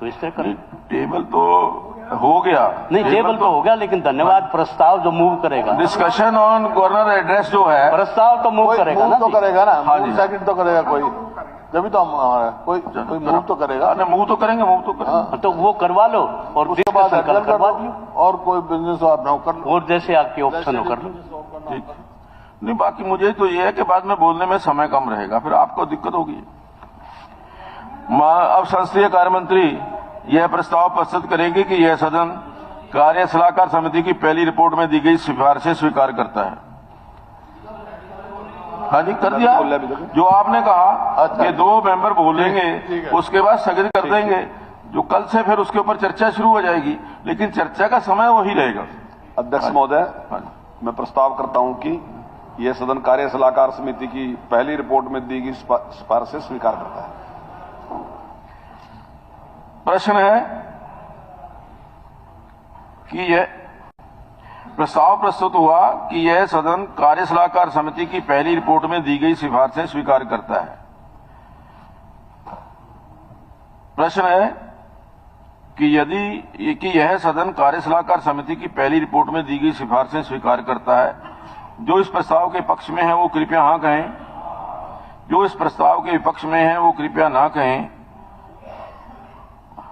तो इस तरह करें। टेबल तो हो गया, नहीं टेबल तो हो गया, लेकिन धन्यवाद प्रस्ताव जो मूव करेगा, डिस्कशन ऑन गवर्नर एड्रेस जो है, प्रस्ताव तो मूव करेगा ना, तो करेगा ना। हाँ जी, सेकंड तो करेगा कोई, जब तो हम हमारा कोई मूव तो करेगा। मूव तो करेंगे, मूव तो करेंगे। तो वो करवा लो और उसके बाद डिस्कशन करवा दियो, और कोई बिजनेस आप ना कर लो, और जैसे आपके ऑप्शन हो कर लो। ठीक, नहीं बाकी मुझे तो ये है कि बाद में बोलने में समय कम रहेगा, फिर आपको दिक्कत होगी। अब संसदीय कार्य मंत्री यह प्रस्ताव प्रस्तुत करेंगे कि यह सदन कार्य सलाहकार समिति की पहली रिपोर्ट में दी गई सिफारिशें स्वीकार करता है। हाँ जी, कर दिया जो आपने कहा कि 2 मेंबर बोलेंगे, उसके बाद स्थगित कर देंगे, जो कल से फिर उसके ऊपर चर्चा शुरू हो जाएगी, लेकिन चर्चा का समय वही रहेगा। अध्यक्ष महोदय, मैं प्रस्ताव करता हूं कि यह सदन कार्य सलाहकार समिति की पहली रिपोर्ट में दी गई सिफारिशें स्वीकार करता है। प्रश्न है कि यह प्रस्ताव प्रस्तुत हुआ कि यह सदन कार्य सलाहकार समिति की पहली रिपोर्ट में दी गई सिफारिशें स्वीकार करता है। प्रश्न है कि यह सदन कार्य सलाहकार समिति की पहली रिपोर्ट में दी गई सिफारिशें स्वीकार करता है। जो इस प्रस्ताव के पक्ष में है वो कृपया हाँ कहें, जो इस प्रस्ताव के विपक्ष में है वो कृपया ना कहें।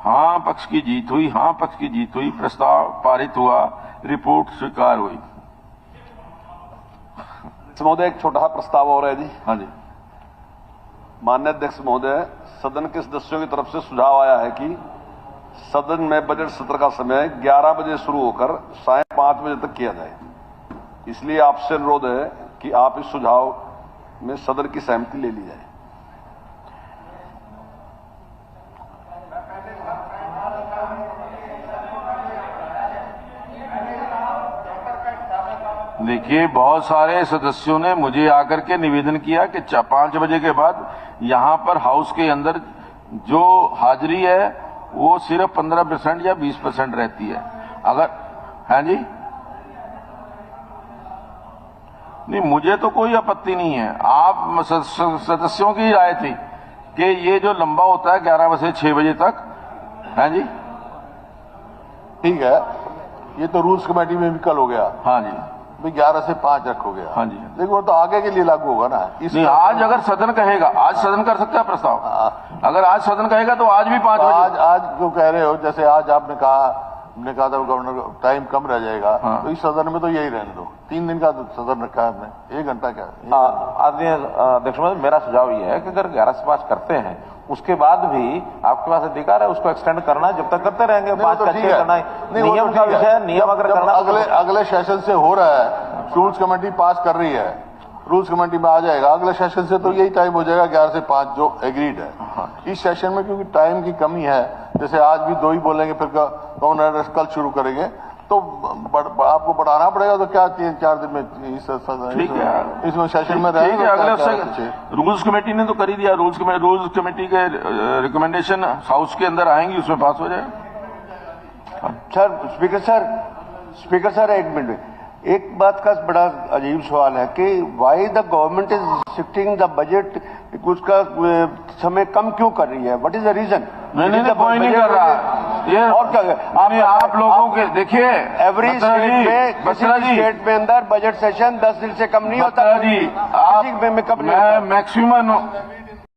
हाँ पक्ष की जीत हुई, हाँ पक्ष की जीत हुई, प्रस्ताव पारित हुआ, रिपोर्ट स्वीकार हुई। महोदय, एक छोटा प्रस्ताव और है जी। हाँ जी, माननीय अध्यक्ष महोदय, सदन के सदस्यों की तरफ से सुझाव आया है कि सदन में बजट सत्र का समय 11 बजे शुरू होकर 5:30 बजे तक किया जाए। इसलिए आपसे अनुरोध है कि आप इस सुझाव में सदन की सहमति ले ली जाए। देखिए बहुत सारे सदस्यों ने मुझे आकर के निवेदन किया कि 5 बजे के बाद यहां पर हाउस के अंदर जो हाजिरी है वो सिर्फ 15% या 20% रहती है। अगर हाँ जी, नहीं मुझे तो कोई आपत्ति नहीं है, आप सदस्यों की राय थी कि ये जो लंबा होता है 11 बजे 6 बजे तक। हाँ जी, ठीक है, ये तो रूल्स कमेटी में भी कल हो गया। हाँ जी, 11 से 5 रखो गया। हाँ जी, लेकिन वो तो आगे के लिए लागू होगा ना। नहीं आज अगर सदन कहेगा, आज सदन कर सकता है प्रस्ताव, अगर आज सदन कहेगा तो आज भी 5 बजे। आज जो कह रहे हो, जैसे आज आपने कहा था गवर्नर टाइम कम रह जाएगा, तो इस सदन में तो यही रहने दो। 3 दिन का सदन रखा है हमने, 1 घंटा क्या। आदरणीय अध्यक्ष महोदय, मेरा सुझाव ये है कि अगर 11 से 5 करते हैं, उसके बाद भी आपके पास अधिकार है उसको एक्सटेंड करना, जब तक करते रहेंगे। 5 का 6 करना नियम का विषय है, नियम अगर करना अगले सेशन से हो रहा है, रूल्स कमेटी पास कर रही है, रूल्स कमेटी में आ जाएगा, अगले सेशन से तो यही टाइम हो जाएगा 11 से 5 जो एग्रीड है। इस सेशन में क्योंकि टाइम की कमी है, जैसे आज भी 2 ही बोलेंगे, फिर गवर्नर एड्रेस कल शुरू करेंगे, तो आपको बढ़ाना पड़ेगा। तो क्या 3-4 दिन में इसमें सेशन में रहेगा। अगले रूल्स कमेटी ने तो कर ही दिया, रूल्स कमेटी के रिकमेंडेशन हाउस के अंदर आएंगी, उसमें पास हो जाए। स्पीकर सर 1 मिनट, एक बात का बड़ा अजीब सवाल है कि why the government is shifting the budget, उसका समय कम क्यों कर रही है? What is the reason? नहीं कोई नहीं कर रहा ये। और क्या आप लोगों के देखिए, एवरी स्टेट में, किसी स्टेट में अंदर बजट सेशन 10 दिन से कम नहीं होता जी। मैक्सिमम